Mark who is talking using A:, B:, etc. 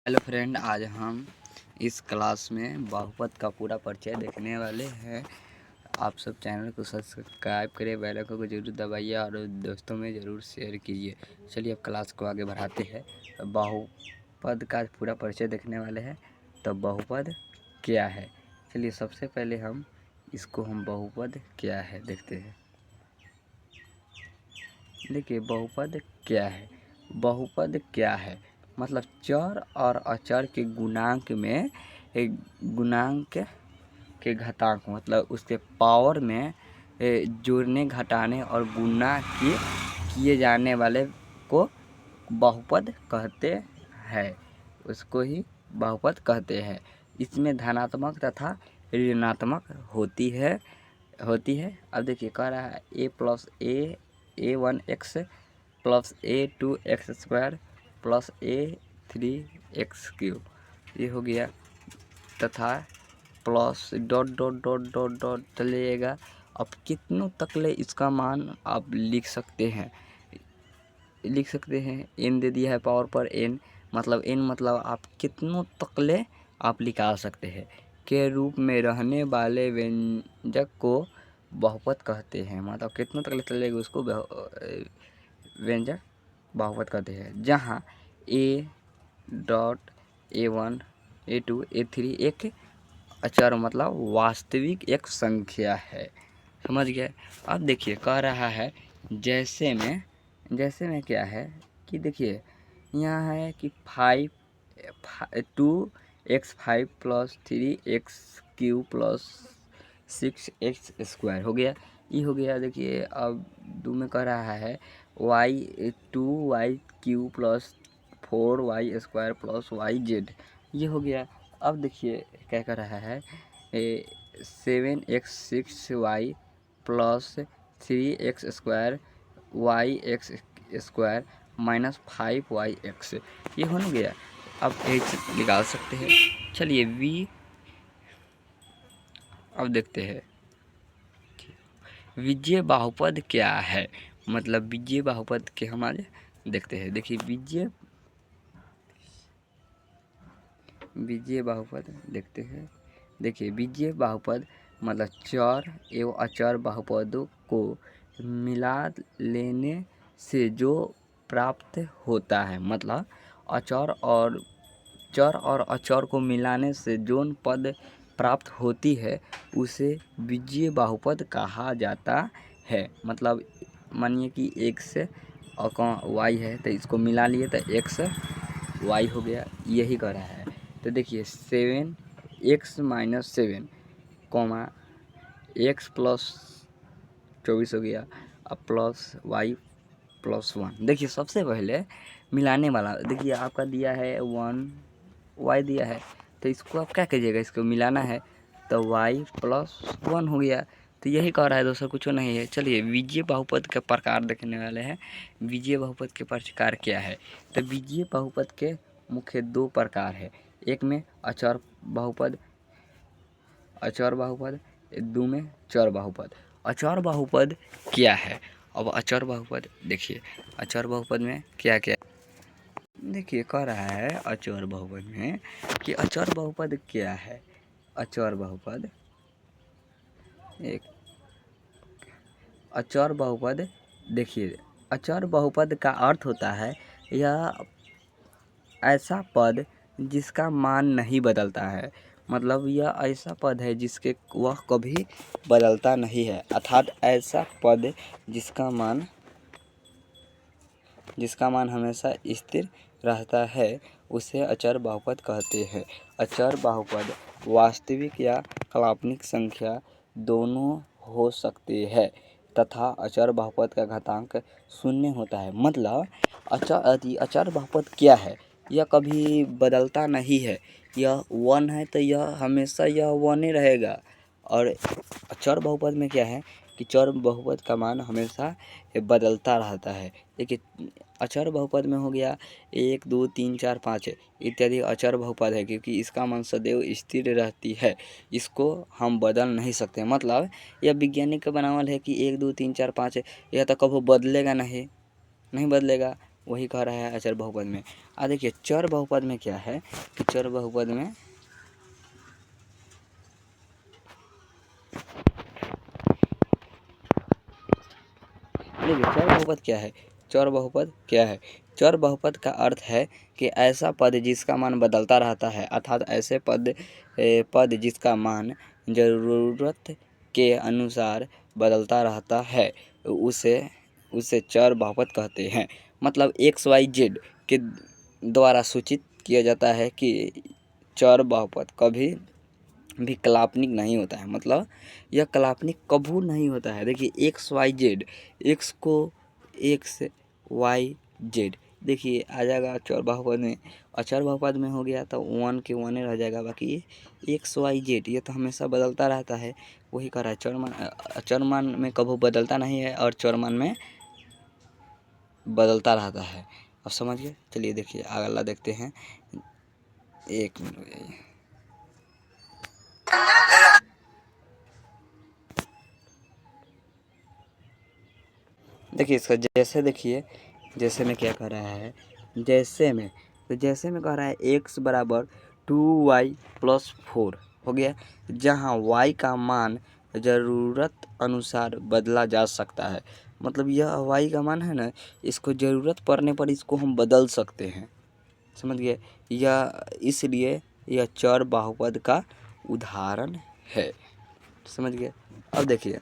A: Hello friend, आज हम इस क्लास में बहुपद का पूरा परिचय देखने वाले हैं। आप सब चैनल को सब्सक्राइब करिए, बेल आइकन को जरूर दबाइए और दोस्तों में ज़रूर शेयर कीजिए। चलिए अब क्लास को आगे बढ़ाते हैं। बहुपद का पूरा परिचय देखने वाले हैं। तो बहुपद क्या है, चलिए सबसे पहले हम बहुपद क्या है देखते हैं। देखिए बहुपद क्या है। बहुपद क्या है मतलब चर और अचर के गुणांक में गुणांक के घातांक मतलब उसके पावर में जोड़ने घटाने और गुणा किए जाने वाले को बहुपद कहते हैं। उसको ही बहुपद कहते हैं। इसमें धनात्मक तथा ऋणात्मक होती है। अब देखिए कह रहा है a+a1x plus a2x² plus a3x³ ये हो गया, तथा plus dot dot dot dot dot चलिएगा। अब कितनों तकले इसका मान आप लिख सकते हैं n दे दिया है पावर पर n मतलब आप कितनों तकले आप निकाल सकते हैं के रूप में रहने वाले व्यंजक को बहुपद कहते हैं। मतलब कितनों तकले चलेगा उसको व्यंजक बहुपद कहते हैं, जहाँ a dot a1 a2 a3 एक अचर मतलब वास्तविक एक संख्या है। समझ गए। अब देखिए कह रहा है जैसे में क्या है कि देखिए यहाँ है कि 2x5 plus 3x³ plus 6x² हो गया, ये हो गया। देखिए अब दो में कह रहा है y2y³ plus 4y² plus yz, ये हो गया। अब देखिए क्या कर रहा है 7x6y plus 3x² yx² minus 5yx, ये हो गया। अब h निकाल सकते हैं। चलिए v अब देखते हैं विजय बहुपद क्या है। मतलब विजय बहुपद के हमारे देखते हैं। देखिए विजय बहुपद देखते हैं। देखिए विजय बहुपद मतलब चर एवं अचर बहुपदों को मिला लेने से जो प्राप्त होता है। मतलब चर और अचर को मिलाने से जो पद प्राप्त होती है उसे विजय बहुपद कहा जाता है। मतलब मानिए कि x और y है तो इसको मिला लिए तो x y हो गया, यही कह रहा है। तो देखिए 7x-7 कॉमा x प्लस 24 हो गया, अब प्लस y प्लस 1। देखिए सबसे पहले मिलाने वाला देखिए आपका दिया है 1 y दिया है, तो इसको आप क्या कीजिएगा, इसको मिलाना है तो y प्लस 1 हो गया। तो यही कह रहा है, दोस्तों कुछ नहीं है। चलिए विजय बहुपद के प्रकार देखने वाले हैं। विजय बहुपद के प्रकार क्या है। तो विजय बहुपद के मुख्य दो प्रकार है। एक में अचर बहुपद, दो में चर बहुपद। अचर बहुपद क्या है। अब अचर बहुपद देखिए, अचर बहुपद में क्या क्या देखिए कह रहा है अचर बहुपद में कि अचर बहुपद क्या है। अचर बहुपद एक अचर बहुपद देखिए, अचर बहुपद का अर्थ होता है यह ऐसा पद जिसका मान नहीं बदलता है। मतलब यह ऐसा पद है जिसके वह कभी बदलता नहीं है, अर्थात ऐसा पद जिसका मान हमेशा स्थिर रहता है उसे अचर बहुपद कहते हैं। अचर बहुपद वास्तविक या काल्पनिक संख्या दोनों हो सकते हैं तथा अचर बहुपद का घातांक शून्य होता है। मतलब अचर बहुपद क्या है, यह कभी बदलता नहीं है। यह 1 है तो यह हमेशा यह 1 ही रहेगा। और चर बहुपद में क्या है कि चर बहुपद का मान हमेशा बदलता रहता है। देखिए अचर बहुपद में हो गया 1 2 3 4 5 इत्यादि अचर बहुपद है, क्योंकि इसका मान सदैव स्थिर रहती है, इसको हम बदल नहीं सकते। मतलब यह वैज्ञानिक का बनावल है कि 1 2 3 4 5 यह तो कभी बदलेगा नहीं बदलेगा। वही कह रहा है अचर बहुपद में। देखिए चर बहुपद में क्या है कि चर बहुपद में देखिए चर बहुपद क्या है। चर बहुपद क्या है? चर बहुपद का अर्थ है कि ऐसा पद जिसका मान बदलता रहता है, अर्थात ऐसे पद जिसका मान जरूरत के अनुसार बदलता रहता है, उसे चर बहुपद कहते हैं। मतलब XYZ के द्वारा सूचित किया जाता है कि चर बहुपद कभी भी काल्पनिक नहीं होता है। मतलब यह काल्पनिक कभी नहीं होता है। देखिए XYZ, एक्स को XYZ देखिए आ जाएगा चर बहुपद में। अचर बहुपद में हो गया तो वन के वन रह जाएगा, बाकी XYZ ये तो हमेशा बदलता रहता है। वही कह रहा है अचर मान में कभी बदलता नहीं है और चर मान में बदलता रहता है। अब समझ गए? चलिए देखिए अगला देखते हैं। एक मिनट हो जाइए। देखिए इसका जैसे में क्या कह रहा है, जैसे में कह रहा है x बराबर 2y+4 हो गया, जहाँ y का मान ज़रूरत अनुसार बदला जा सकता है। मतलब यह y का मान है ना, इसको ज़रूरत पड़ने पर इसको हम बदल सकते हैं। समझ गए? यह इसलिए यह चर बहुपद का उदाहरण है। समझ गए? अब देखिए